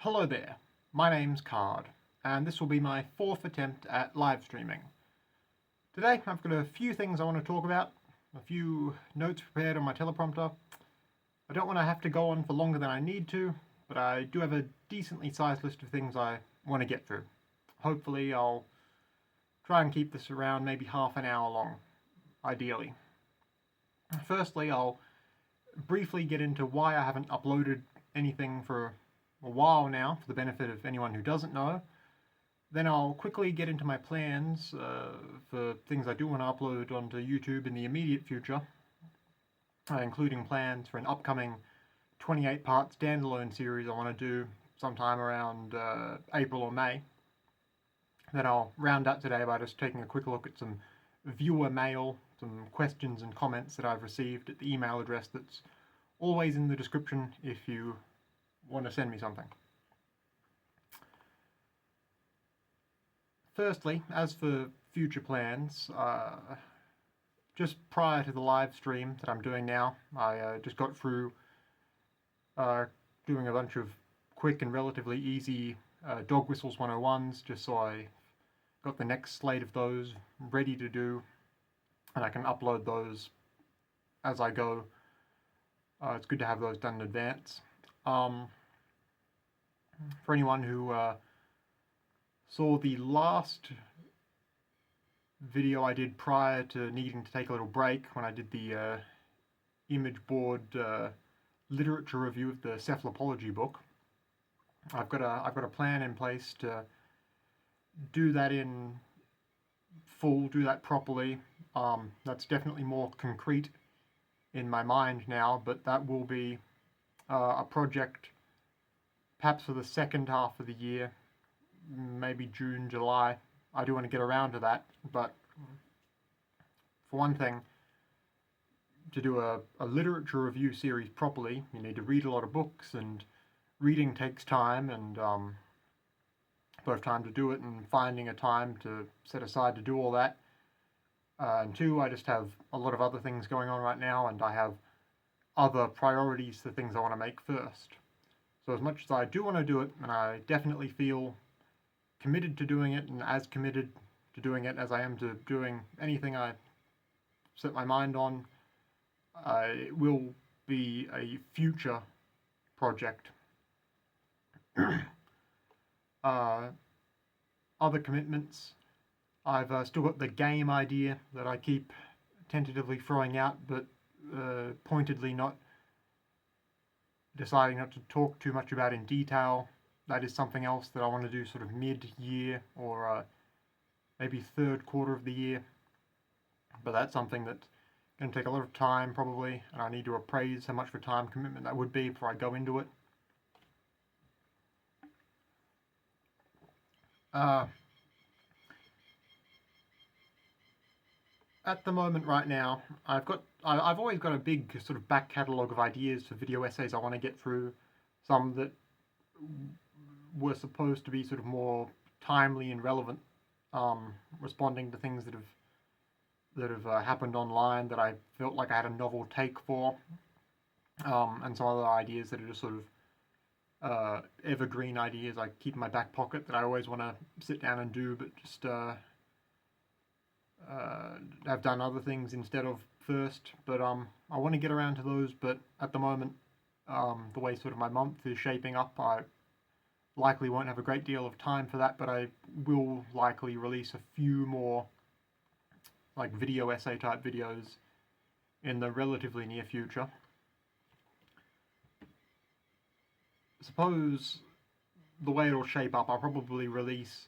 Hello there, my name's Card, and this will be my fourth attempt at live streaming. Today I've got a few things I want to talk about, a few notes prepared on my teleprompter. I don't want to have to go on for longer than I need to, but I do have a decently sized list of things I want to get through. Hopefully I'll try and keep this around maybe half an hour long, ideally. Firstly, I'll briefly get into why I haven't uploaded anything for a while now, for the benefit of anyone who doesn't know. Then I'll quickly get into my plans for things I do want to upload onto YouTube in the immediate future, including plans for an upcoming 28-part standalone series I want to do sometime around April or May. Then I'll round up today by just taking a quick look at some viewer mail, some questions and comments that I've received at the email address that's always in the description if you want to send me something. Firstly, as for future plans, just prior to the live stream that I'm doing now, I just got through doing a bunch of quick and relatively easy dog whistles 101s, just so I got the next slate of those ready to do, and I can upload those as I go. It's good to have those done in advance. For anyone who saw the last video I did prior to needing to take a little break, when I did the image board literature review of the Cephalopology book, I've got a plan in place to do that in full, do that properly. That's definitely more concrete in my mind now, but that will be a project perhaps for the second half of the year, maybe June, July. I do want to get around to that, but for one thing, to do a literature review series properly, you need to read a lot of books, and reading takes time, and both time to do it and finding a time to set aside to do all that. And two, I just have a lot of other things going on right now, and I have other priorities to things I want to make first. So as much as I do want to do it, and I definitely feel committed to doing it, and as committed to doing it as I am to doing anything I set my mind on, it will be a future project. Other commitments, I've still got the game idea that I keep tentatively throwing out, but pointedly deciding not to talk too much about in detail. That is something else that I want to do sort of mid-year, or maybe third quarter of the year. But that's something that's going to take a lot of time probably, and I need to appraise how much of a time commitment that would be before I go into it. At the moment right now, I've always got a big sort of back catalogue of ideas for video essays I want to get through. Some that were supposed to be sort of more timely and relevant, responding to things that have happened online that I felt like I had a novel take for, and some other ideas that are just sort of evergreen ideas I keep in my back pocket that I always want to sit down and do, but just have done other things instead of first. But I want to get around to those, but at the moment, the way sort of my month is shaping up, I likely won't have a great deal of time for that, but I will likely release a few more like video essay type videos in the relatively near future. Suppose the way it'll shape up, I'll probably release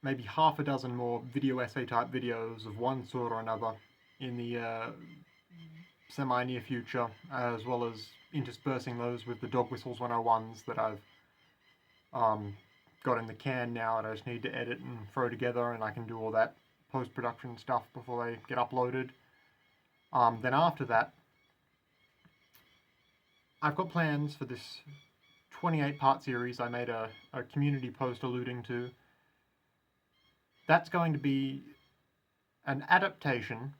maybe half a dozen more video essay type videos of one sort or another in the semi-near future, as well as interspersing those with the dog whistles 101s that I've got in the can now, and I just need to edit and throw together, and I can do all that post-production stuff before they get uploaded. Then after that, I've got plans for this 28-part series I made a community post alluding to. That's going to be an adaptation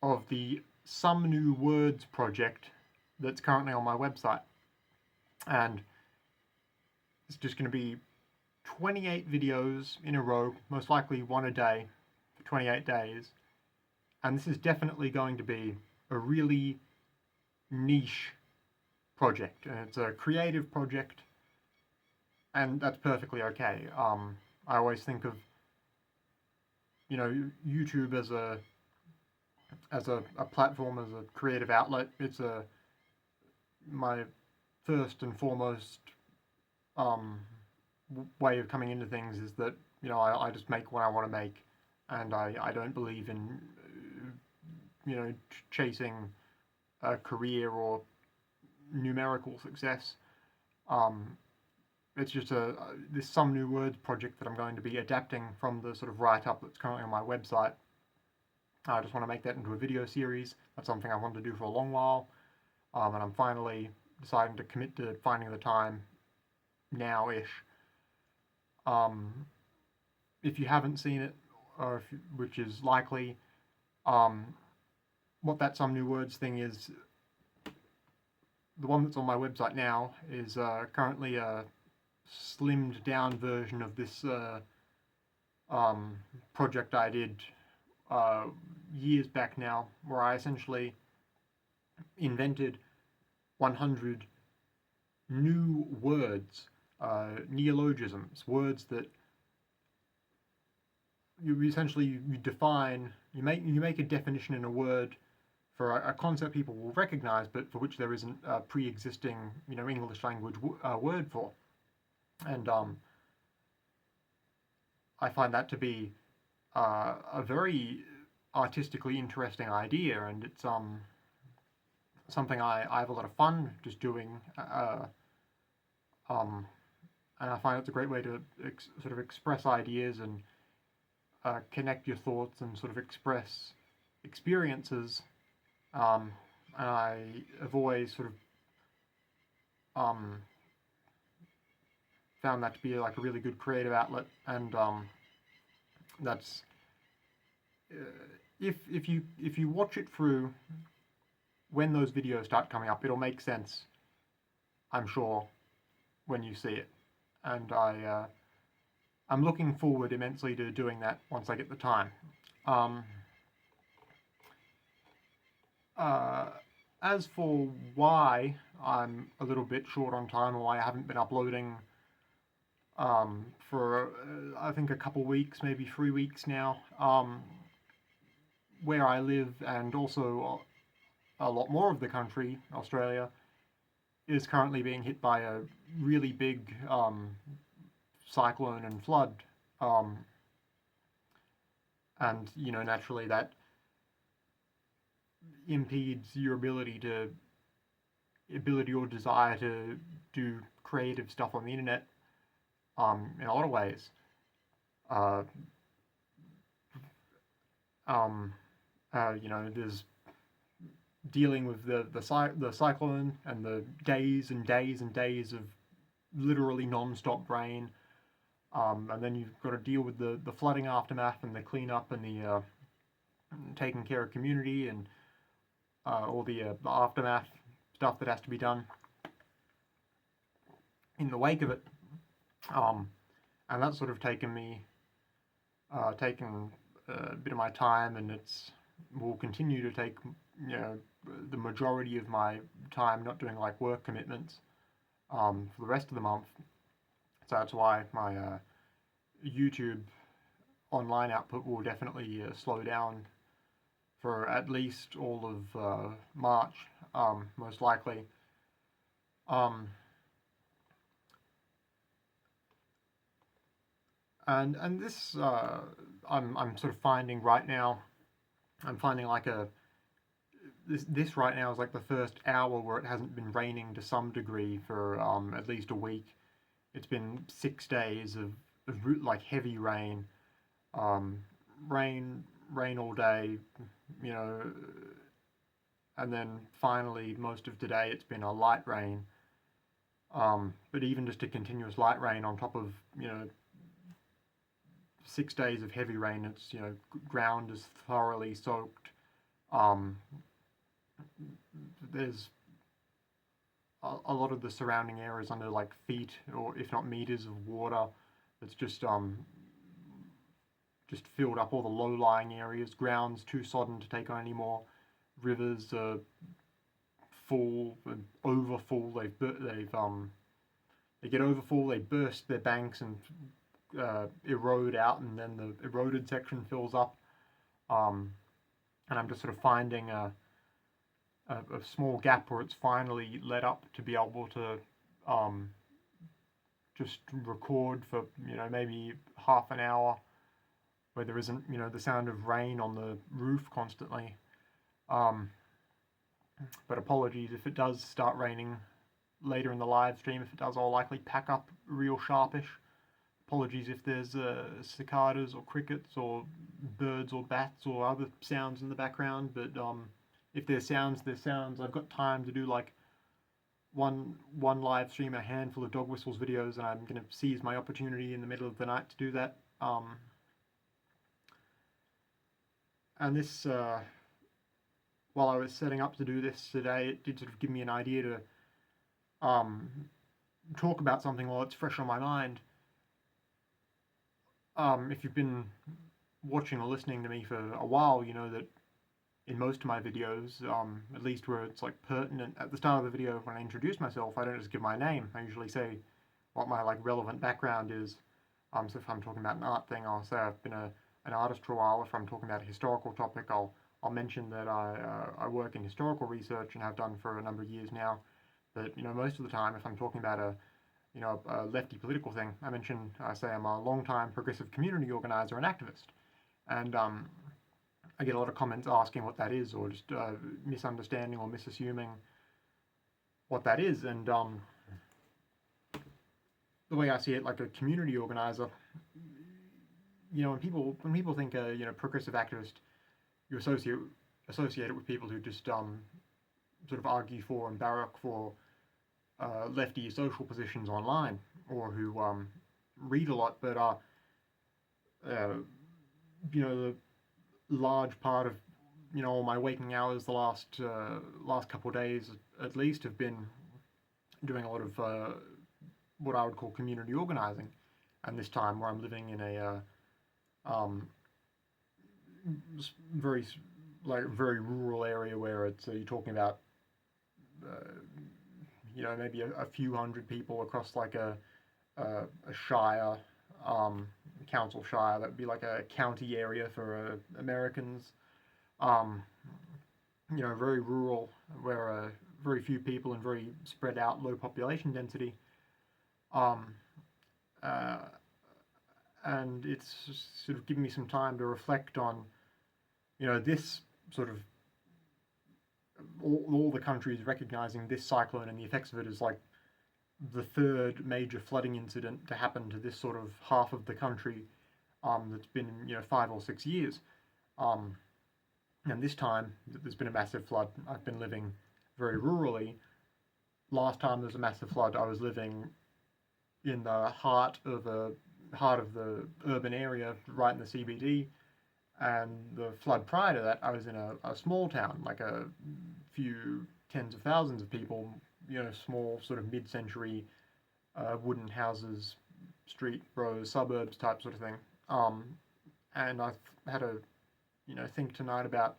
of the Some New Words project that's currently on my website. And It's just going to be 28 videos in a row, most likely one a day for 28 days. And this is definitely going to be a really niche project. And it's a creative project, and that's perfectly okay. I always think of, you know, YouTube as a platform, as a creative outlet. It's my first and foremost way of coming into things is that, you know, I just make what I want to make, and I don't believe in, you know, chasing a career or numerical success. It's just this Some New Words project that I'm going to be adapting from the sort of write-up that's currently on my website. I just want to make that into a video series. That's something I wanted to do for a long while, and I'm finally deciding to commit to finding the time now-ish. If you haven't seen it, or which is likely, what that Some New Words thing is, the one that's on my website now is currently a slimmed down version of this project I did years back now, where I essentially invented 100 new words, neologisms, words that you make a definition in a word for a concept people will recognize, but for which there isn't a pre-existing, you know, English language word for. And I find that to be a very artistically interesting idea, and it's something I have a lot of fun just doing. And I find it's a great way to sort of express ideas and connect your thoughts and sort of express experiences. And I have always sort of found that to be like a really good creative outlet, and that's if you watch it through, when those videos start coming up, it'll make sense, I'm sure, when you see it. And I'm looking forward immensely to doing that once I get the time. As for why I'm a little bit short on time, or why I haven't been uploading for I think a couple weeks, maybe 3 weeks now, where I live, and also a lot more of the country, Australia, is currently being hit by a really big cyclone and flood, and, you know, naturally that impedes your ability or desire to do creative stuff on the internet in a lot of ways. You know, there's dealing with the cyclone and the days and days and days of literally non-stop rain, and then you've got to deal with the flooding aftermath and the cleanup and the taking care of community and all the aftermath stuff that has to be done in the wake of it. And that's sort of taken a bit of my time, and will continue to take, you know, the majority of my time not doing like work commitments for the rest of the month. So that's why my YouTube online output will definitely slow down for at least all of March, most likely. And this I'm sort of finding right now. I'm finding like this right now is like the first hour where it hasn't been raining to some degree for at least a week. It's been 6 days of like heavy rain, rain all day, you know, and then finally most of today it's been a light rain. But even just a continuous light rain on top of, you know, 6 days of heavy rain, it's, you know, ground is thoroughly soaked. There's a lot of the surrounding areas under like feet or if not meters of water. It's just filled up all the low-lying areas. Ground's too sodden to take on any more. Rivers are full and overfull. They get overfull. They burst their banks and erode out, and then the eroded section fills up. And I'm just sort of finding a small gap where it's finally let up to be able to just record for maybe half an hour, where there isn't the sound of rain on the roof constantly. But apologies if it does start raining later in the live stream. If it does, I'll likely pack up real sharpish. Apologies if there's cicadas or crickets or birds or bats or other sounds in the background, but if there's sounds, there's sounds. I've got time to do like one live stream, a handful of dog whistles videos, and I'm going to seize my opportunity in the middle of the night to do that. And this, while I was setting up to do this today, it did sort of give me an idea to talk about something while it's fresh on my mind. If you've been watching or listening to me for a while, you know that in most of my videos, at least where it's like pertinent at the start of the video when I introduce myself, I don't just give my name. I usually say what my like relevant background is. So if I'm talking about an art thing, I'll say I've been an artist for a while. If I'm talking about a historical topic, I'll mention that I work in historical research and have done for a number of years now. But most of the time, if I'm talking about a lefty political thing, I say I'm a long-time progressive community organizer and activist. And I get a lot of comments asking what that is, or just misunderstanding or misassuming what that is. And the way I see it, like a community organizer, when people think progressive activist, you associate it with people who just sort of argue for and barrack for lefty social positions online, or who read a lot, but the large part of all my waking hours the last couple of days at least have been doing a lot of what I would call community organizing. And this time, where I'm living in a very rural area, where it's you're talking about maybe a few hundred people across like a shire, council shire. That would be like a county area for Americans. Very rural, where very few people and very spread out, low population density. And it's just sort of given me some time to reflect on, this sort of all the countries recognizing this cyclone and the effects of it as like the third major flooding incident to happen to this sort of half of the country that's been 5 or 6 years. And this time there's been a massive flood. I've been living very rurally. Last time there was a massive flood, I was living in the heart of the urban area, right in the CBD. And the flood prior to that, I was in a small town, like a few tens of thousands of people, small sort of mid-century wooden houses, street rows, suburbs type sort of thing. And I've had a think tonight about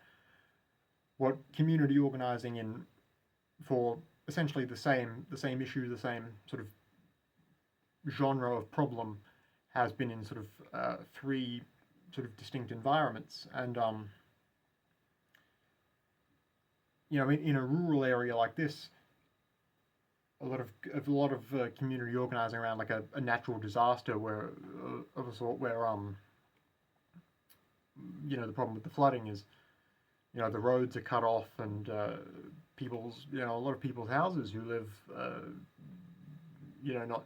what community organizing for essentially the same issue, the same sort of genre of problem has been in sort of 3 sort of distinct environments. And in a rural area like this, a lot of community organizing around like a natural disaster where of a sort where the problem with the flooding is the roads are cut off, and people's a lot of people's houses who live not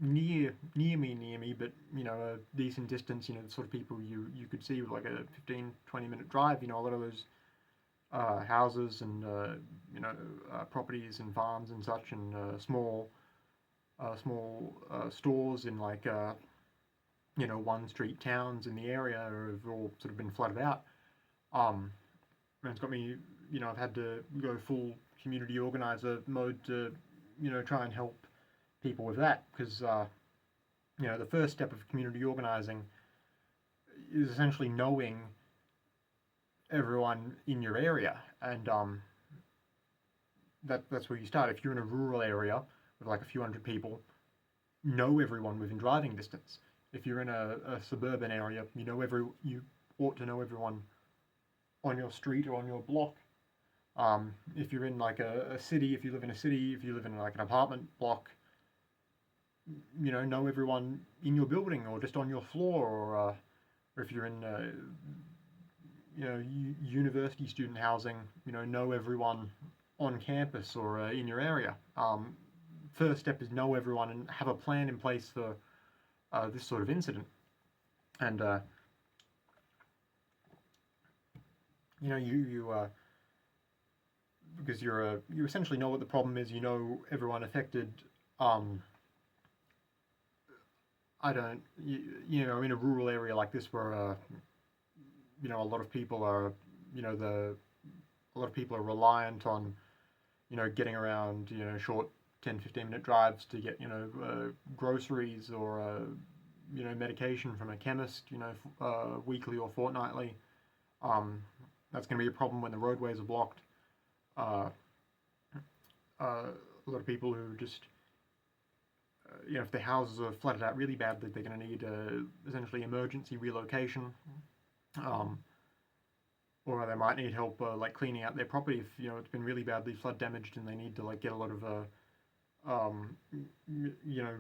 near me, but a decent distance, the sort of people you could see with like a 15-20 minute drive. A lot of those houses and properties and farms and such, and small stores in like one street towns in the area have all sort of been flooded out. And it's got me, I've had to go full community organizer mode to, try and help people with that, because the first step of community organizing is essentially knowing everyone in your area, and that's where you start. If you're in a rural area with like a few hundred people, know everyone within driving distance. If you're in a suburban area, you ought to know everyone on your street or on your block. If you're in like a city, if you live in a city, if you live in like an apartment block, know everyone in your building or just on your floor, or if you're in university student housing, know everyone on campus or in your area. First step is know everyone and have a plan in place for this sort of incident. And because you essentially know what the problem is, everyone affected. I don't, in a rural area like this where a lot of people are, a lot of people are reliant on, getting around, short 10-15 minute drives to get, groceries or, medication from a chemist, weekly or fortnightly. That's going to be a problem when the roadways are blocked. A lot of people who just, if their houses are flooded out really badly, they're going to need essentially emergency relocation. Or they might need help like cleaning out their property if it's been really badly flood damaged and they need to like get a lot of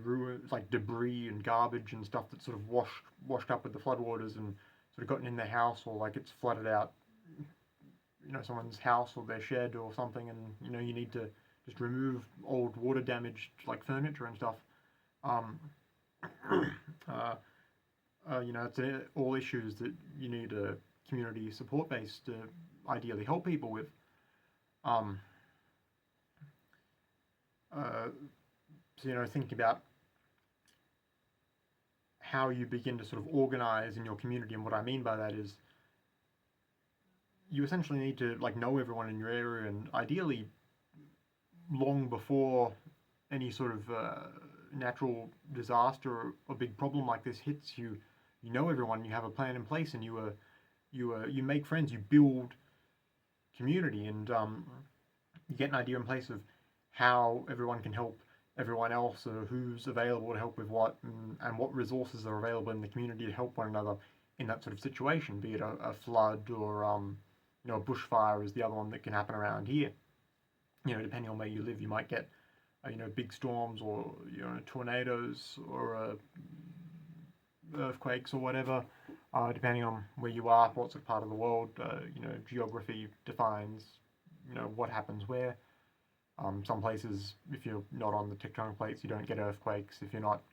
ruins, like debris and garbage and stuff that's sort of washed up with the floodwaters and sort of gotten in their house, or like it's flooded out someone's house or their shed or something, and you need to just remove old water damaged like furniture and stuff. It's all issues that you need a community support base to ideally help people with. Thinking about how you begin to sort of organize in your community, and what I mean by that is you essentially need to like know everyone in your area, and ideally long before any sort of natural disaster or big problem like this hits you, know everyone, you have a plan in place, and you make friends, you build community, and you get an idea in place of how everyone can help everyone else, or who's available to help with what, and what resources are available in the community to help one another in that sort of situation, be it a flood or a bushfire is the other one that can happen around here. Depending on where you live, you might get big storms, or tornadoes, or earthquakes or whatever, depending on where you are, what sort of part of the world. Geography defines what happens where. Some places, if you're not on the tectonic plates, you don't get earthquakes. If you're not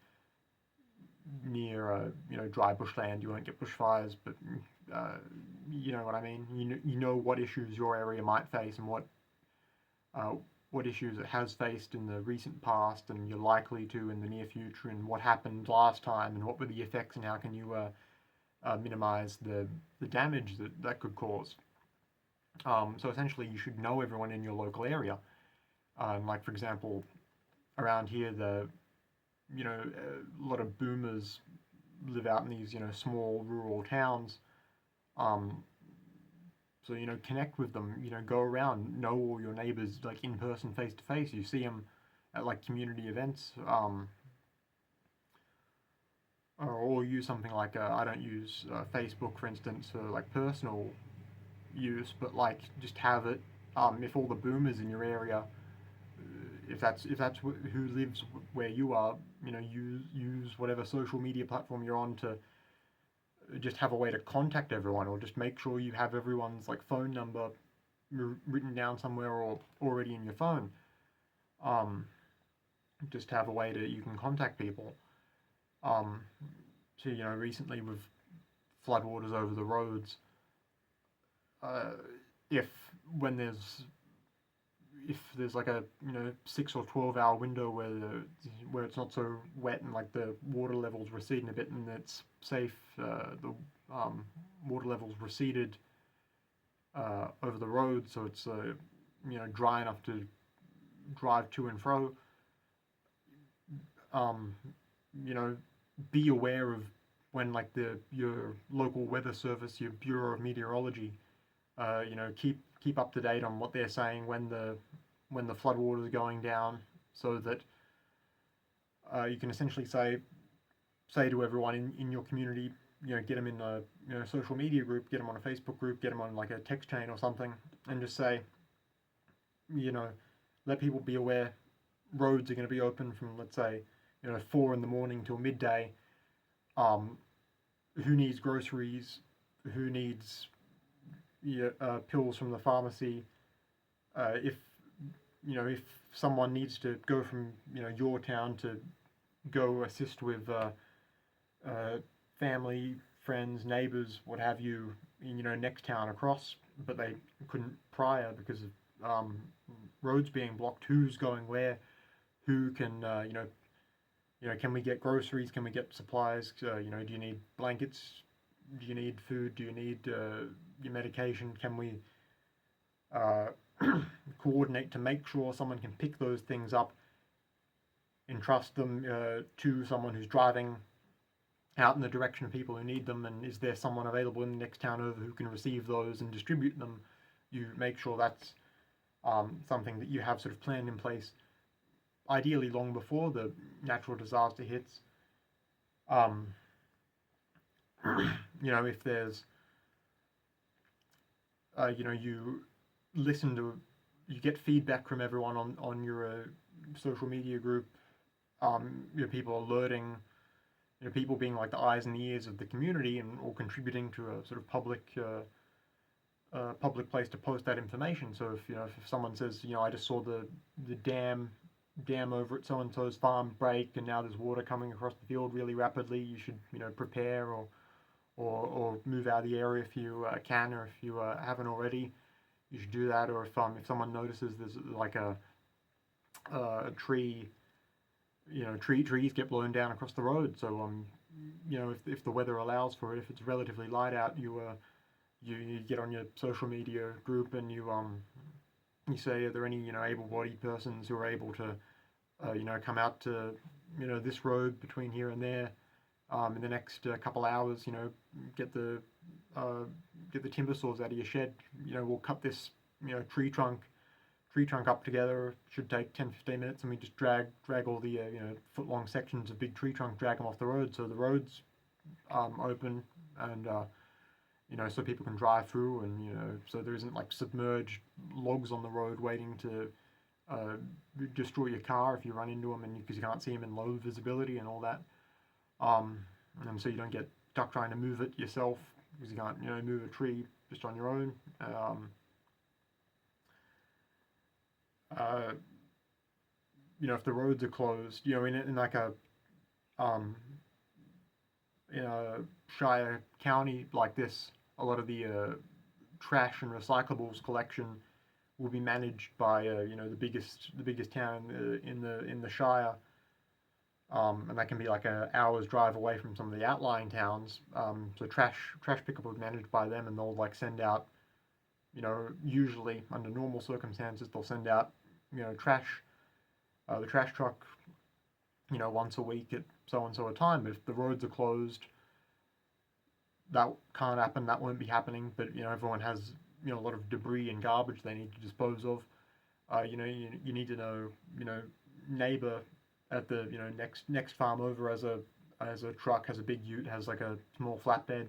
near dry bushland, you won't get bushfires. But you know what I mean. You know what issues your area might face, and what issues it has faced in the recent past, and you're likely to in the near future, and what happened last time, and what were the effects, and how can you minimize the damage that could cause. So essentially, you should know everyone in your local area. Like, for example, around here, a lot of boomers live out in these, small rural towns. So, connect with them, go around, know all your neighbors, like, in person, face to face. You see them at, like, community events, or use something like, I don't use Facebook, for instance, for, like, personal use, but, like, just have it, if all the boomers in your area, if that's who lives where you are, use whatever social media platform you're on to just have a way to contact everyone, or just make sure you have everyone's like phone number written down somewhere or already in your phone. Just have a way you can contact people. So recently with floodwaters over the roads, if there's like a 6 or 12 hour window where it's not so wet, and like the water levels receding a bit, and it's safe, the water levels receded over the road, so it's dry enough to drive to and fro. Um, you know, be aware of when like your local weather service, your Bureau of Meteorology, keep up to date on what they're saying when the floodwater is going down, so that you can essentially say to everyone in your community, get them in a social media group, get them on a Facebook group, get them on like a text chain or something, and just say, you know, let people be aware roads are going to be open from, let's say, 4 in the morning till midday. Who needs groceries? Who needs pills from the pharmacy? If someone needs to go from your town to go assist with family, friends, neighbors, what have you, next town across, but they couldn't prior because of roads being blocked. Who's going where? Who can can we get groceries? Can we get supplies? Do you need blankets? Do you need food? Do you need your medication? Can we coordinate to make sure someone can pick those things up, entrust them to someone who's driving out in the direction of people who need them, and is there someone available in the next town over who can receive those and distribute them? You make sure that's something that you have sort of planned in place, ideally long before the natural disaster hits. If there's, you get feedback from everyone on your social media group, people alerting, people being like the eyes and the ears of the community and all contributing to a sort of public place to post that information. So if someone says, I just saw the dam over at so and so's farm break, and now there's water coming across the field really rapidly, you should prepare or move out of the area if you can, or if you haven't already, you should do that. Or if someone notices there's like a tree, trees get blown down across the road. So if the weather allows for it, if it's relatively light out, you get on your social media group and you say, are there any able-bodied persons who are able to come out to this road between here and there in the next couple hours, get the timber saws out of your shed, we'll cut this tree trunk up together. Should take 10-15 minutes, and we just drag all the foot-long sections of big tree trunk, drag them off the road, so the road's open, and so people can drive through, and so there isn't like submerged logs on the road waiting to destroy your car if you run into them, and because you can't see them in low visibility and all that. And so you don't get stuck trying to move it yourself because you can't move a tree just on your own. If the roads are closed, in like a in a shire county like this, a lot of the trash and recyclables collection will be managed by the biggest town in the shire, and that can be like an hour's drive away from some of the outlying towns. So trash pickup will be managed by them, and they'll like send out, usually under normal circumstances, they'll send out trash, the trash truck, once a week at so and so a time. But if the roads are closed, that can't happen. That won't be happening. But everyone has a lot of debris and garbage they need to dispose of. You need to know neighbor at the next farm over has a truck, has a big ute, has like a small flatbed.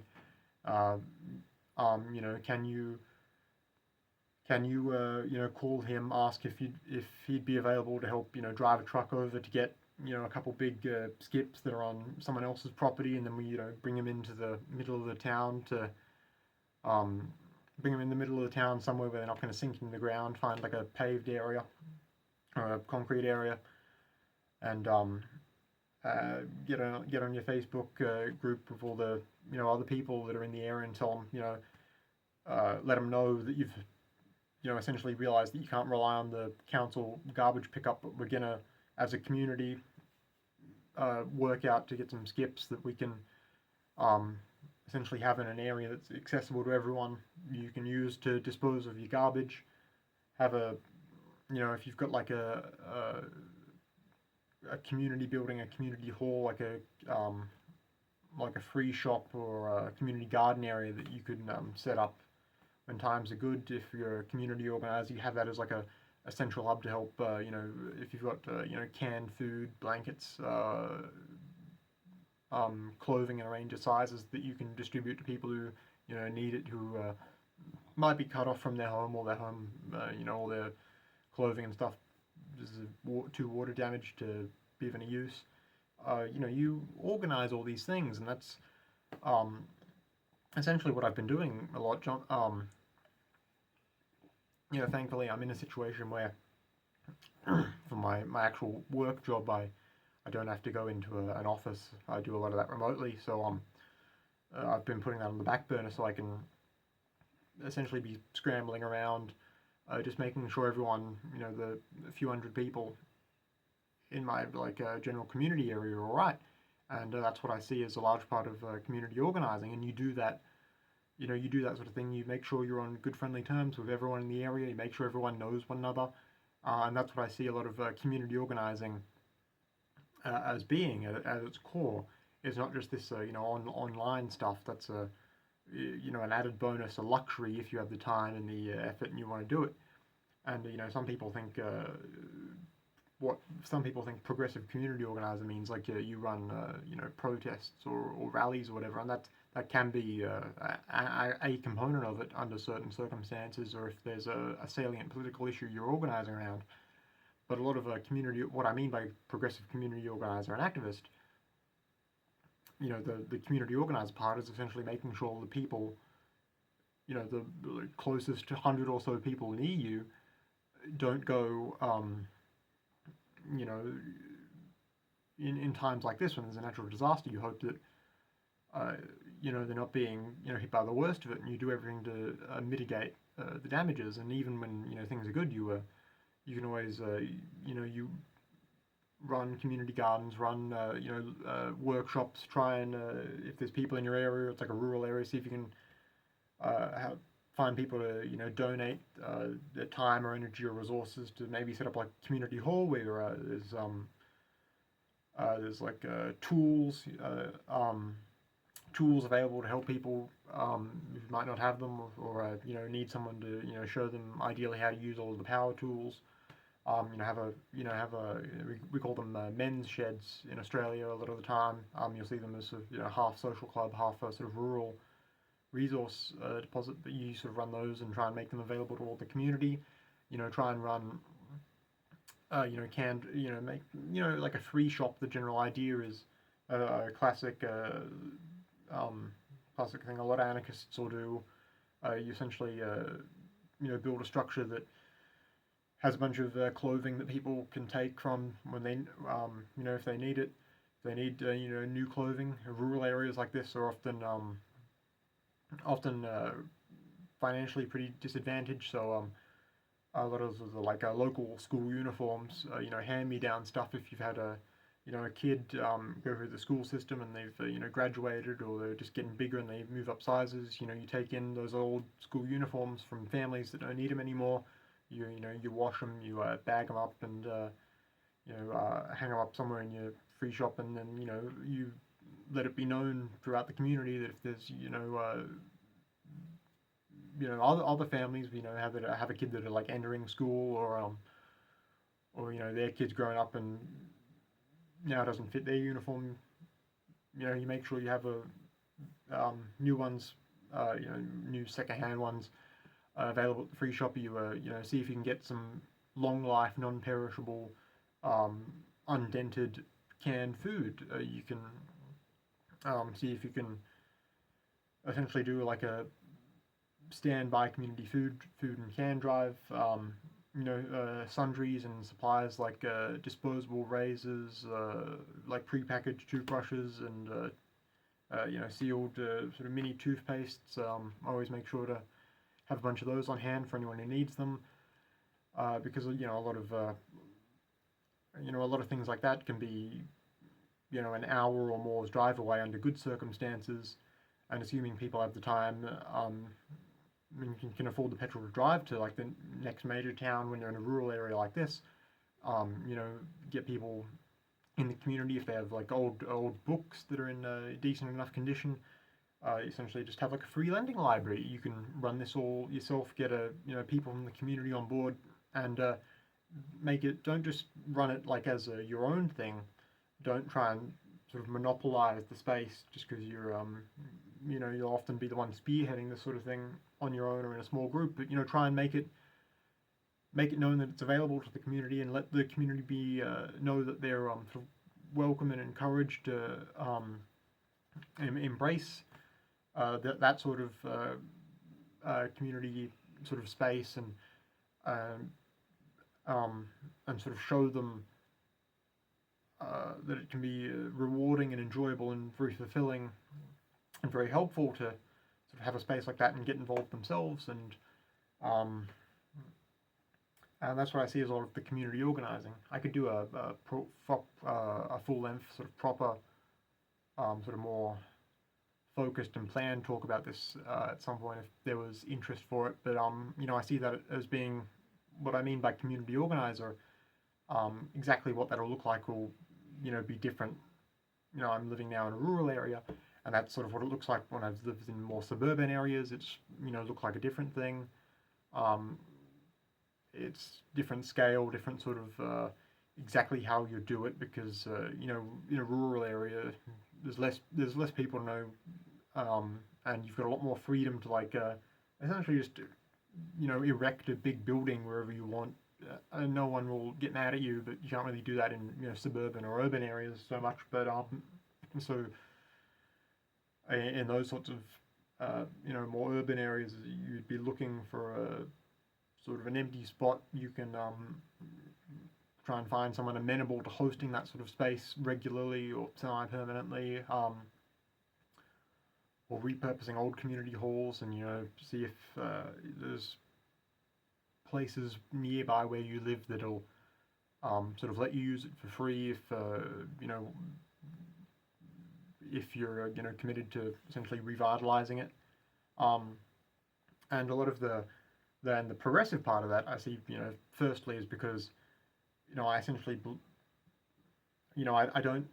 Can you call him, ask if he'd be available to help drive a truck over to get a couple big skips that are on someone else's property, and then we bring them into the middle of the town to bring them in the middle of the town somewhere where they're not going to sink into the ground. Find like a paved area or a concrete area, and get on your Facebook group with all the other people that are in the area and tell them let them know that you've essentially realized that you can't rely on the council garbage pickup, but we're gonna, as a community, work out to get some skips that we can essentially have in an area that's accessible to everyone. You can use to dispose of your garbage, have a, if you've got like a community building, a community hall, like a free shop or a community garden area that you could set up when times are good. If you're a community organizer, you have that as like a central hub to help. If you've got canned food, blankets, clothing in a range of sizes that you can distribute to people who need it, who might be cut off from their home, or all their clothing and stuff is too water damaged to be of any use. You organize all these things, and that's essentially what I've been doing a lot, John. Thankfully, I'm in a situation where, for my actual work job, I don't have to go into an office. I do a lot of that remotely, so I've been putting that on the back burner so I can essentially be scrambling around, just making sure everyone, the few hundred people in my general community area are all right. And that's what I see as a large part of community organizing. And you do that, you do that sort of thing. You make sure you're on good, friendly terms with everyone in the area. You make sure everyone knows one another, and that's what I see a lot of community organizing as being at its core. It's not just this online stuff. That's an added bonus, a luxury if you have the time and the effort and you want to do it. And some people think progressive community organizer means like you run protests or rallies or whatever, and that can be a component of it under certain circumstances, or if there's a salient political issue you're organizing around. But a lot of what I mean by progressive community organizer and activist, the community organizer part is essentially making sure the people, the closest to 100 or so people near you don't go, in times like this when there's a natural disaster, you hope that, they're not being, hit by the worst of it, and you do everything to mitigate the damages. And even when, things are good, you can always, you run community gardens, run, workshops, try and, if there's people in your area, it's like a rural area, see if you can find people to, donate their time or energy or resources to maybe set up like a community hall where there's like tools, tools available to help people who might not have them, or need someone to show them ideally how to use all of the power tools. We call them men's sheds in Australia a lot of the time. You'll see them as sort of, half social club, half a sort of rural resource deposit, but you sort of run those and try and make them available to all the community. Try and run, make, like a free shop. The general idea is a classic thing a lot of anarchists will do. You essentially, build a structure that has a bunch of clothing that people can take from when they, if they need it. If they need, new clothing. Rural areas like this are often financially pretty disadvantaged, so a lot of the local school uniforms, hand-me-down stuff. If you've had a kid go through the school system and they've graduated, or they're just getting bigger and they move up sizes, you take in those old school uniforms from families that don't need them anymore. You wash them, you bag them up, and hang them up somewhere in your free shop, and then you let it be known throughout the community that if there's other families have a kid that are like entering school, or their kids growing up and now it doesn't fit their uniform, you make sure you have new ones, new secondhand ones available at the free shop. You see if you can get some long life, non-perishable, undented canned food. You can see if you can essentially do like a standby community food and can drive. Sundries and supplies like disposable razors, like prepackaged toothbrushes, and sealed sort of mini toothpastes. Always make sure to have a bunch of those on hand for anyone who needs them, because a lot of things like that can be an hour or more's drive away under good circumstances, and assuming people have the time, can afford the petrol to drive to like the next major town when you're in a rural area like this. You know, get people in the community if they have like old books that are in decent enough condition. Essentially, just have like a free lending library. You can run this all yourself. Get people from the community on board and make it. Don't just run it like as your own thing. Don't try and sort of monopolize the space just because you're you'll often be the one spearheading this sort of thing on your own or in a small group. But try and make it known that it's available to the community and let the community be know that they're sort of welcome and encouraged to embrace that sort of community sort of space and sort of show them that it can be rewarding and enjoyable and very fulfilling and very helpful to sort of have a space like that and get involved themselves and that's what I see as a lot of the community organizing. I could do a full-length sort of proper sort of more focused and planned talk about this at some point if there was interest for it. But I see that as being what I mean by community organizer. Exactly what that'll look like will be different. I'm living now in a rural area, and that's sort of what it looks like when I've lived in more suburban areas. It's look like a different thing. It's different scale, different sort of exactly how you do it because in a rural area there's less people to know, and you've got a lot more freedom to like essentially just erect a big building wherever you want. And no one will get mad at you, but you can't really do that in suburban or urban areas so much. But so in those sorts of more urban areas, you'd be looking for a sort of an empty spot. You can try and find someone amenable to hosting that sort of space regularly or semi-permanently, or repurposing old community halls and see if there's places nearby where you live that'll sort of let you use it for free if you're committed to essentially revitalizing it. And a lot of the progressive part of that I see firstly is because I essentially I don't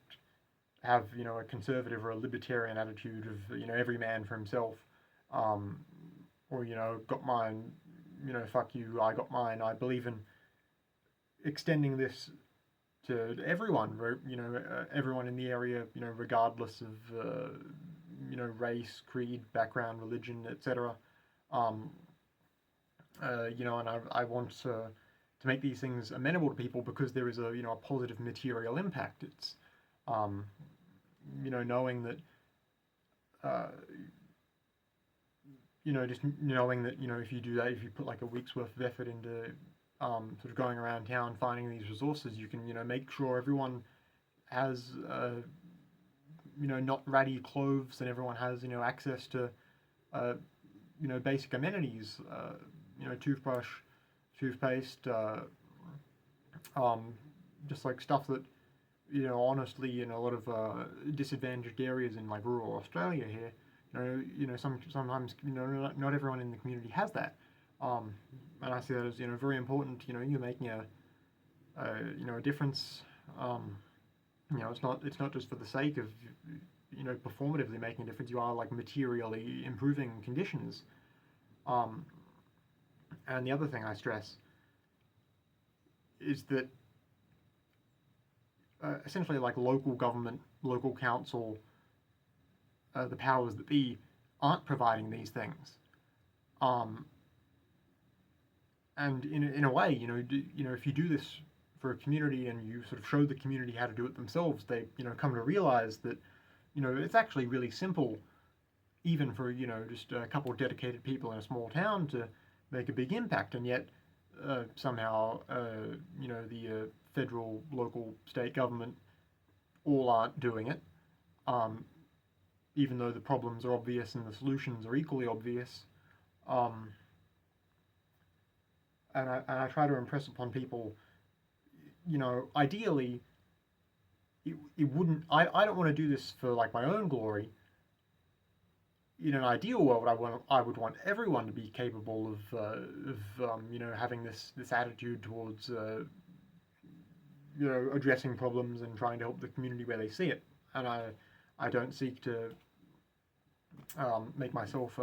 have a conservative or a libertarian attitude of every man for himself, or got mine, fuck you, I got mine. I believe in extending this to everyone, everyone in the area, regardless of race, creed, background, religion, etc. And I want to make these things amenable to people because there is a a positive material impact. It's knowing that just knowing that if you do that, if you put like a week's worth of effort into sort of going around town finding these resources, you can make sure everyone has not ratty clothes and everyone has access to basic amenities, toothbrush, toothpaste, just like stuff that honestly in a lot of disadvantaged areas in like rural Australia here, sometimes not everyone in the community has that, and I see that as very important. You're making a difference. It's not just for the sake of performatively making a difference. You are like materially improving conditions. And the other thing I stress is that essentially like local government, local council, the powers that be aren't providing these things. And in a way, if you do this for a community and you sort of show the community how to do it themselves, they come to realize that it's actually really simple, even for just a couple of dedicated people in a small town to make a big impact. And yet somehow the federal, local, state government all aren't doing it, even though the problems are obvious and the solutions are equally obvious. And I try to impress upon people, ideally, it wouldn't. I don't want to do this for like my own glory. in an ideal world, I would want everyone to be capable of having this attitude towards addressing problems and trying to help the community where they see it. And I don't seek to make myself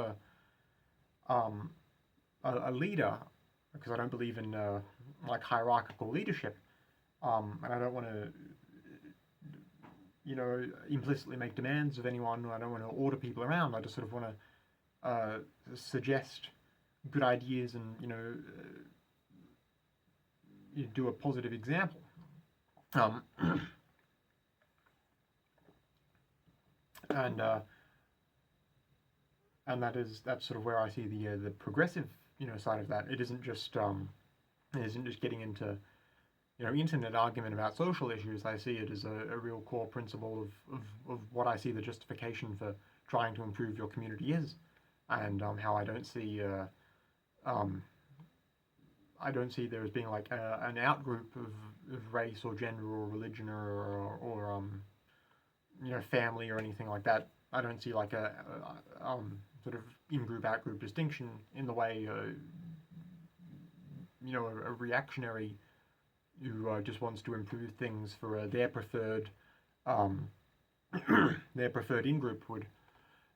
a leader, because I don't believe in like hierarchical leadership, and I don't want to implicitly make demands of anyone. I don't want to order people around. I just sort of want to suggest good ideas and do a positive example. And that's sort of where I see the progressive side of that. It isn't just getting into internet argument about social issues. I see it as a real core principle of what I see the justification for trying to improve your community is, and how I don't see there as being like an outgroup of race or gender or religion or family or anything like that. I don't see like a sort of in-group out-group distinction in the way a reactionary who just wants to improve things for their preferred in-group would.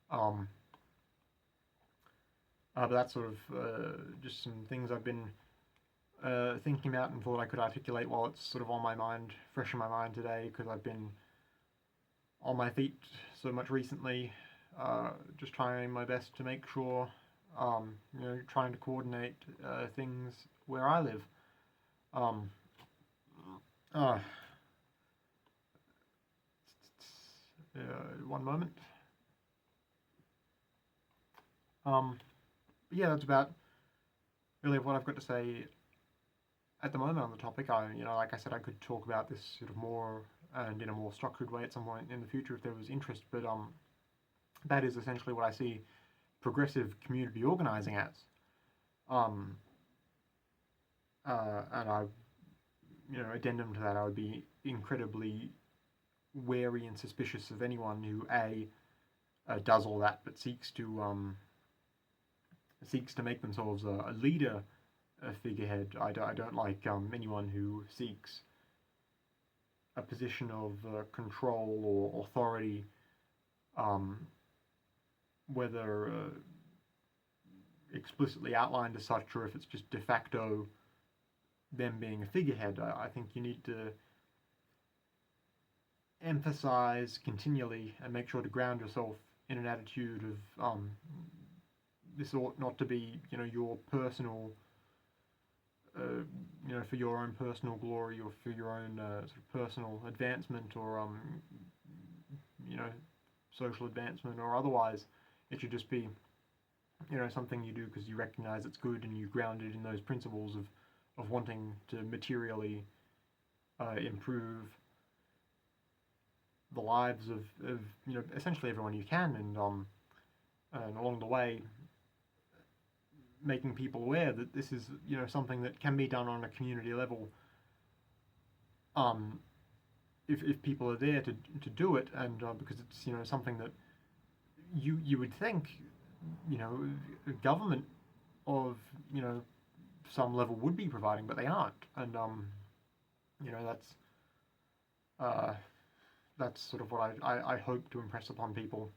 But that's sort of just some things I've been thinking about and thought I could articulate while it's sort of on my mind, fresh in my mind today, because I've been on my feet so much recently, just trying my best to make sure, trying to coordinate things where I live. One moment. Yeah, that's about really what I've got to say at the moment on the topic. Like I said, I could talk about this sort of more and in a more structured way at some point in the future if there was interest, but that is essentially what I see progressive community organizing as. And I, addendum to that, I would be incredibly wary and suspicious of anyone who does all that, but seeks to make themselves a leader, a figurehead. I don't like anyone who seeks a position of control or authority, whether explicitly outlined as such or if it's just de facto them being a figurehead. I think you need to emphasize continually and make sure to ground yourself in an attitude of this ought not to be your personal for your own personal glory or for your own sort of personal advancement or social advancement or otherwise. It should just be something you do because you recognize it's good and you ground it in those principles of wanting to materially improve the lives of essentially everyone you can, and along the way making people aware that this is something that can be done on a community level, if people are there to do it, and because it's something that you would think a government of some level would be providing, but they aren't, and that's sort of what I hope to impress upon people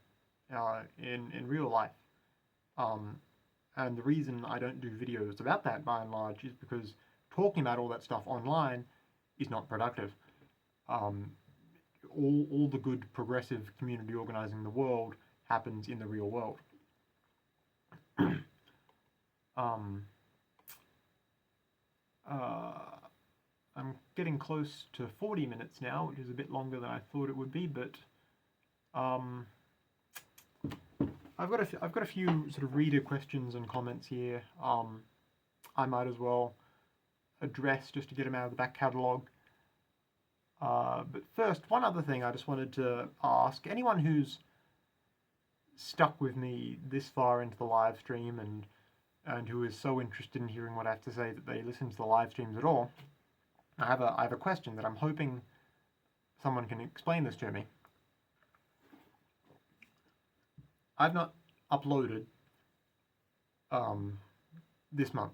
in real life. And the reason I don't do videos about that, by and large, is because talking about all that stuff online is not productive. All the good progressive community organizing in the world happens in the real world. I'm getting close to 40 minutes now, which is a bit longer than I thought it would be, but I've got a few sort of reader questions and comments here. I might as well address just to get them out of the back catalogue. But first, one other thing I just wanted to ask anyone who's stuck with me this far into the live stream and who is so interested in hearing what I have to say that they listen to the live streams at all. I have a question that I'm hoping someone can explain this to me. I've not uploaded this month,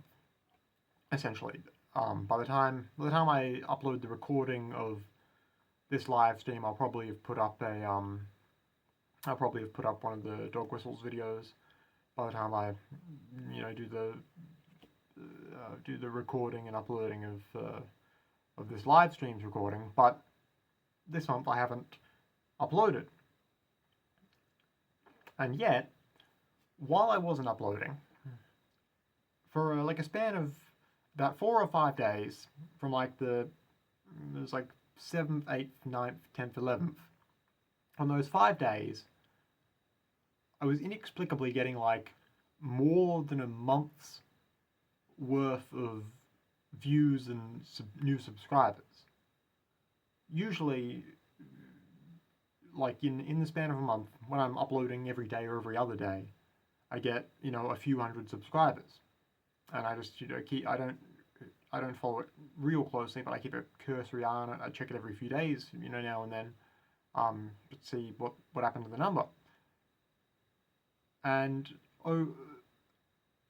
essentially. By the time I upload the recording of this live stream, I'll probably have put up one of the dog whistles videos. By the time I, do the recording and uploading of this live stream's recording, but this month I haven't uploaded. And yet, while I wasn't uploading, for a span of about 4 or 5 days, from it was 7th, 8th, 9th, 10th, 11th, on those 5 days, I was inexplicably getting more than a month's worth of views and new subscribers. Usually, in the span of a month, when I'm uploading every day or every other day, I get a few hundred subscribers, and I just I don't follow it real closely, but I keep a cursory eye on it. I check it every few days, now and then, to see what happened to the number. And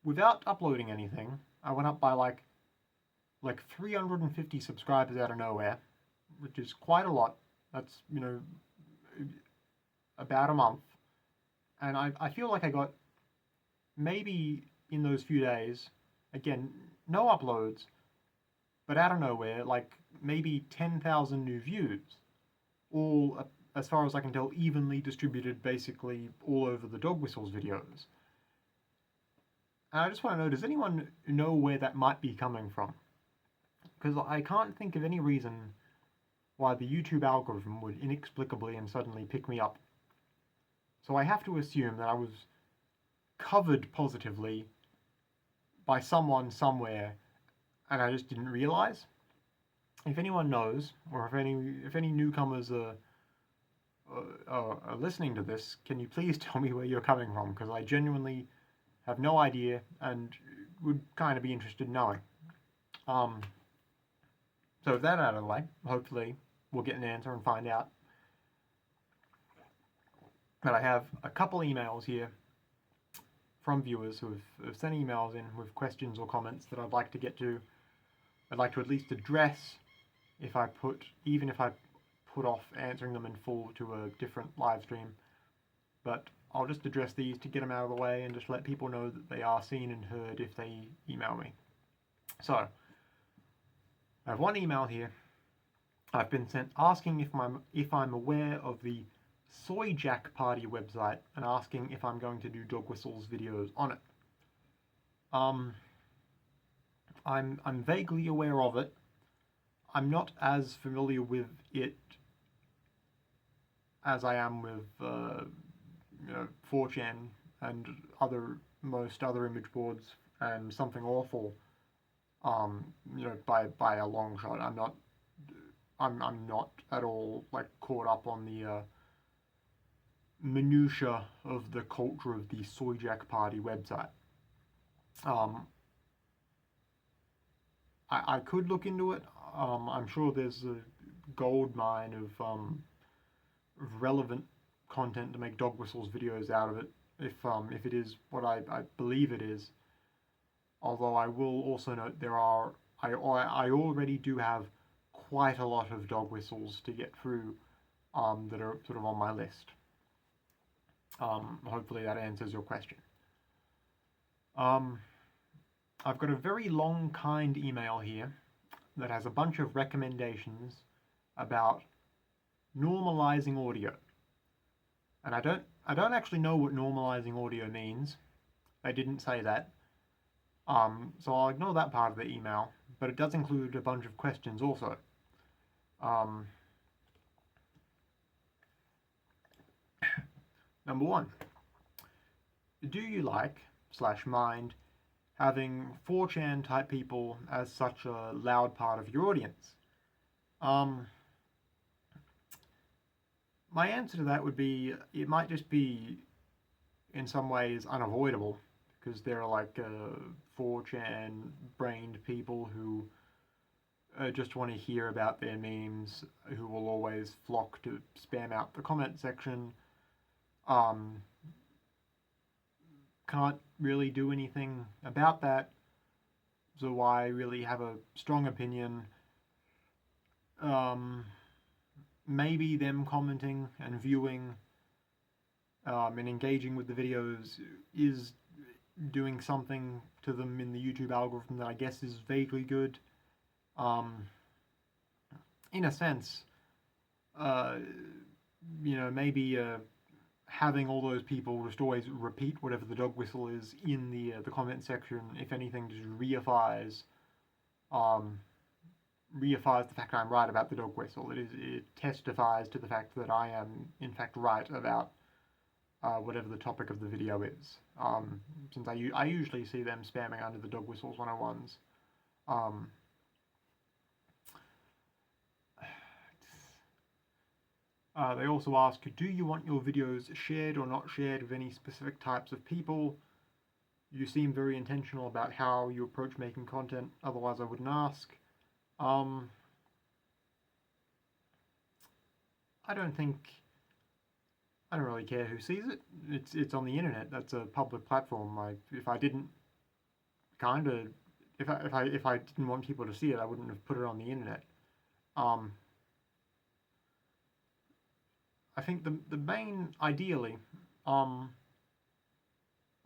without uploading anything, I went up by 350 subscribers out of nowhere, which is quite a lot. That's about a month, and I feel like I got, maybe in those few days, again, no uploads, but out of nowhere, maybe 10,000 new views, all, as far as I can tell, evenly distributed basically all over the dog whistles videos. And I just want to know, does anyone know where that might be coming from? Because I can't think of any reason why the YouTube algorithm would inexplicably and suddenly pick me up. So I have to assume that I was covered positively by someone somewhere, and I just didn't realize. If anyone knows, or if any newcomers are listening to this, can you please tell me where you're coming from? Because I genuinely have no idea and would kind of be interested in knowing. So with that out of the way, hopefully we'll get an answer and find out. But I have a couple emails here from viewers who have sent emails in with questions or comments that I'd like to get to. I'd like to at least address even if I put off answering them in full to a different live stream. But I'll just address these to get them out of the way and just let people know that they are seen and heard if they email me. So, I have one email here I've been sent asking if I'm aware of the Soy Jack Party website and asking if I'm going to do dog whistles videos on it. I'm vaguely aware of it. I'm not as familiar with it as I am with 4chan and most other image boards and Something Awful. By a long shot. I'm not at all caught up on the minutia of the culture of the Soy Jack Party website. I could look into it. I'm sure there's a gold mine of relevant content to make dog whistles videos out of it, if it is what I believe it is. Although I will also note I already do have quite a lot of dog whistles to get through that are sort of on my list. Hopefully that answers your question. I've got a very long, kind email here that has a bunch of recommendations about normalizing audio. And I don't actually know what normalizing audio means. They didn't say that. So I'll ignore that part of the email, but it does include a bunch of questions also. Number 1. Do you like/mind having 4chan type people as such a loud part of your audience? My answer to that would be, it might just be in some ways unavoidable, because there are 4chan brained people who just want to hear about their memes, who will always flock to spam out the comment section. can't really do anything about that, so I really have a strong opinion. Maybe them commenting and viewing and engaging with the videos is doing something to them in the YouTube algorithm that I guess is vaguely good. In a sense, maybe having all those people just always repeat whatever the dog whistle is in the comment section, if anything, just reifies the fact I'm right about the dog whistle. It testifies to the fact that I am in fact right about whatever the topic of the video is. Since I usually see them spamming under the dog whistles 101s. They also ask, do you want your videos shared or not shared with any specific types of people? You seem very intentional about how you approach making content, otherwise I wouldn't ask. I don't really care who sees it. It's on the internet. That's a public platform. If I didn't want people to see it, I wouldn't have put it on the internet. I think the main, ideally, I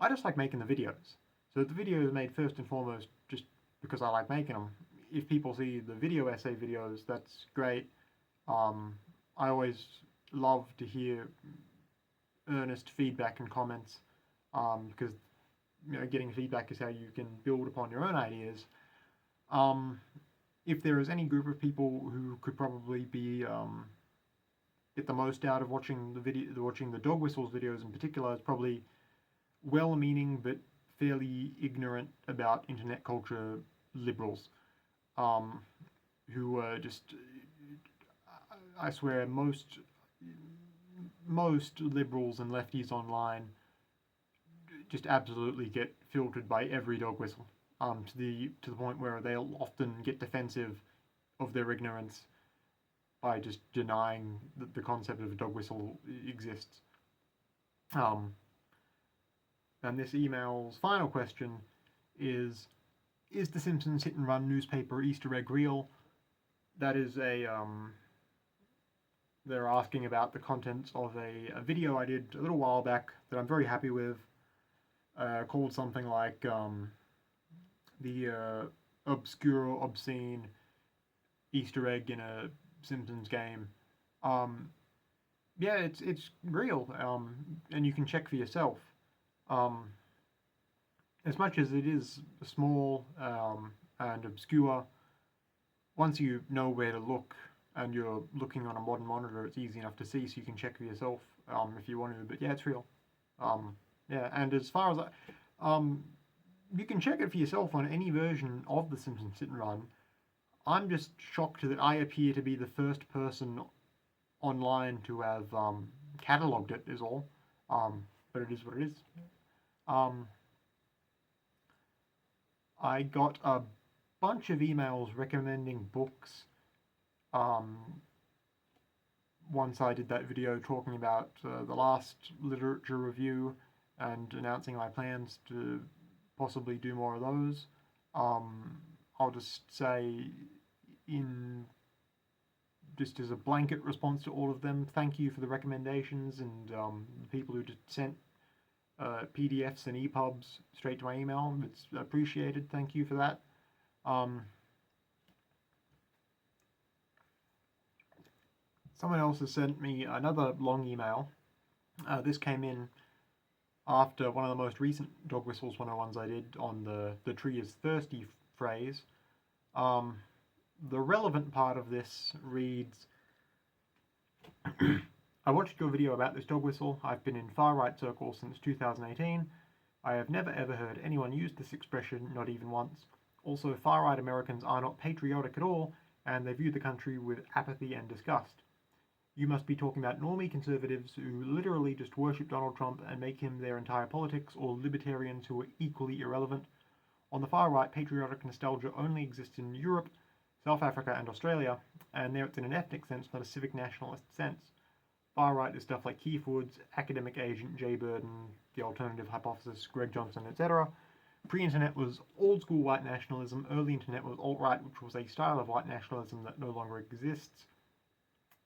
just like making the videos. So the video is made first and foremost just because I like making them. If people see the video essay videos, that's great. I always love to hear earnest feedback and comments, because getting feedback is how you can build upon your own ideas. If there is any group of people who could probably be get the most out of watching the dog whistles videos in particular, is probably well-meaning but fairly ignorant about internet culture liberals, who just, I swear, most liberals and lefties online just absolutely get filtered by every dog whistle, to the point where they'll often get defensive of their ignorance by just denying that the concept of a dog whistle exists. And this email's final question is The Simpsons Hit and Run newspaper Easter egg real? That is they're asking about the contents of a video I did a little while back that I'm very happy with, called something like the obscure, obscene Easter egg in a Simpsons game. Yeah, it's real, and you can check for yourself. As much as it is small and obscure, once you know where to look and you're looking on a modern monitor, it's easy enough to see, so you can check for yourself if you want to. But yeah, it's real. Yeah, and as far as you can check it for yourself on any version of The Simpsons Hit and Run. I'm just shocked that I appear to be the first person online to have catalogued it, is all. But it is what it is. I got a bunch of emails recommending books once I did that video talking about the last literature review and announcing my plans to possibly do more of those. I'll just say, just as a blanket response to all of them, thank you for the recommendations, and the people who just sent PDFs and EPUBs straight to my email. It's appreciated. Thank you for that. Someone else has sent me another long email. This came in after one of the most recent Dog Whistles 101s I did on the tree is thirsty phrase. The relevant part of this reads, I watched your video about this dog whistle. I've been in far-right circles since 2018. I have never ever heard anyone use this expression, not even once. Also, far-right Americans are not patriotic at all, and they view the country with apathy and disgust. You must be talking about normie conservatives who literally just worship Donald Trump and make him their entire politics, or libertarians who are equally irrelevant. On the far right, patriotic nostalgia only exists in Europe, South Africa and Australia, and there it's in an ethnic sense, not a civic nationalist sense. Far right is stuff like Keith Woods, Academic Agent, Jay Burden, The Alternative Hypothesis, Greg Johnson, etc. Pre-internet was old-school white nationalism. Early internet was alt-right, which was a style of white nationalism that no longer exists.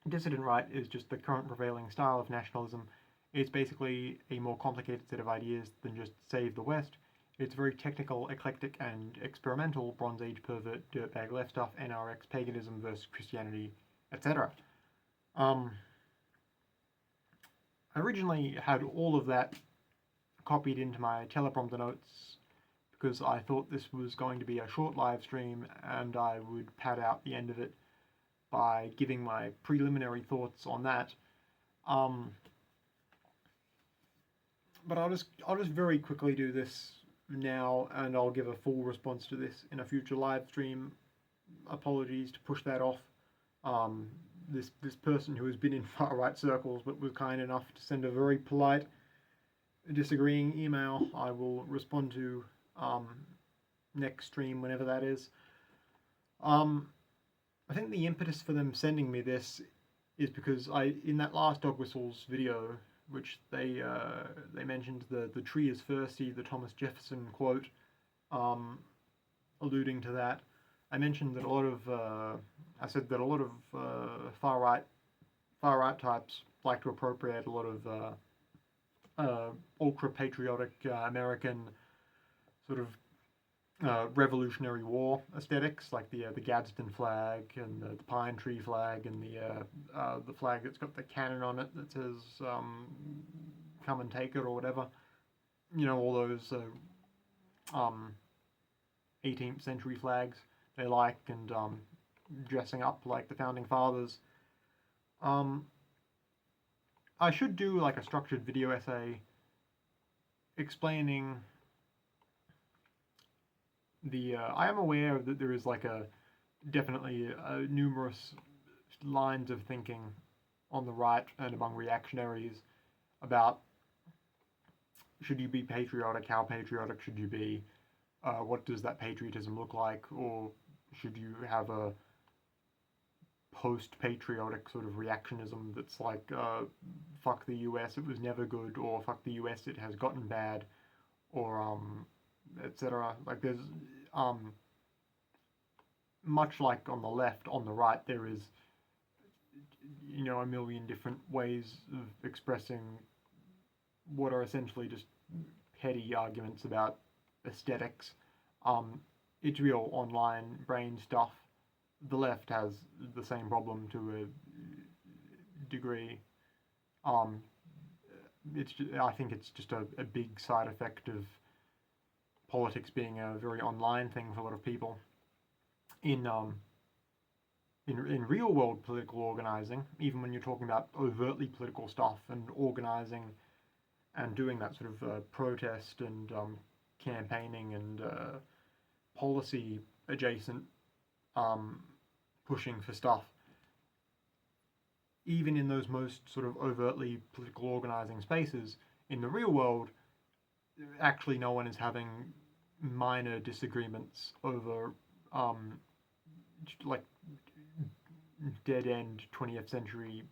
Dissident right is just the current prevailing style of nationalism. It's basically a more complicated set of ideas than just save the West. It's very technical, eclectic, and experimental, Bronze Age pervert, dirtbag left stuff, NRX, paganism versus Christianity, etc. I originally had all of that copied into my teleprompter notes because I thought this was going to be a short live stream and I would pad out the end of it by giving my preliminary thoughts on that. But I'll just very quickly do this now, and I'll give a full response to this in a future live stream. Apologies to push that off. This person who has been in far right circles but was kind enough to send a very polite disagreeing email, I will respond to next stream, whenever that is. I think the impetus for them sending me this is because in that last Dog Whistles video, which they mentioned the tree is thirsty, the Thomas Jefferson quote, alluding to that. I mentioned that I said that a lot of far right types like to appropriate a lot of ultra patriotic American sort of Revolutionary War aesthetics, like the Gadsden flag and the pine tree flag and the flag that's got the cannon on it that says "Come and take it" or whatever. You know, all those 18th century flags they like, and dressing up like the founding fathers. I should do like a structured video essay explaining I am aware that there is like definitely numerous lines of thinking on the right and among reactionaries about should you be patriotic, how patriotic should you be, what does that patriotism look like, or should you have a post-patriotic sort of reactionism that's like fuck the US, it was never good, or fuck the US, it has gotten bad, or etc. Like there's much like on the left, on the right there is, you know, a million different ways of expressing what are essentially just petty arguments about aesthetics. It's real online brain stuff. The left has the same problem to a degree. I think it's just a big side effect of politics being a very online thing for a lot of people. In real world political organizing, even when you're talking about overtly political stuff and organizing and doing that sort of protest and campaigning and policy adjacent pushing for stuff, even in those most sort of overtly political organizing spaces, in the real world, actually no one is having minor disagreements over like dead-end 20th century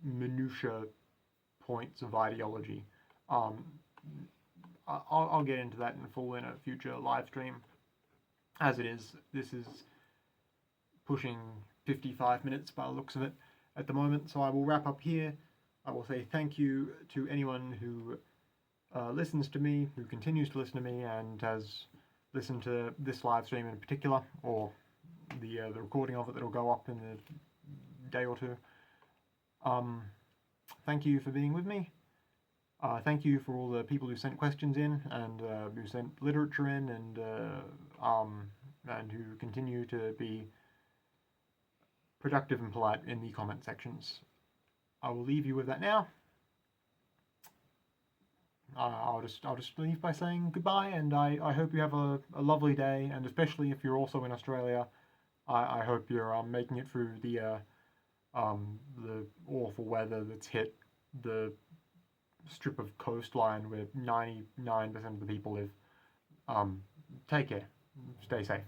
minutia points of ideology. I'll get into that in full in a future live stream. As it is, this is pushing 55 minutes by the looks of it at the moment, so I will wrap up here. I will say thank you to anyone who listens to me, who continues to listen to me, and has listened to this live stream in particular, or the recording of it that'll go up in a day or two. Thank you for being with me. Thank you for all the people who sent questions in and who sent literature in and who continue to be productive and polite in the comment sections. I will leave you with that now. I'll just leave by saying goodbye, and I hope you have a lovely day, and especially if you're also in Australia, I hope you're making it through the awful weather that's hit the strip of coastline where 99% of the people live. Take care. Stay safe.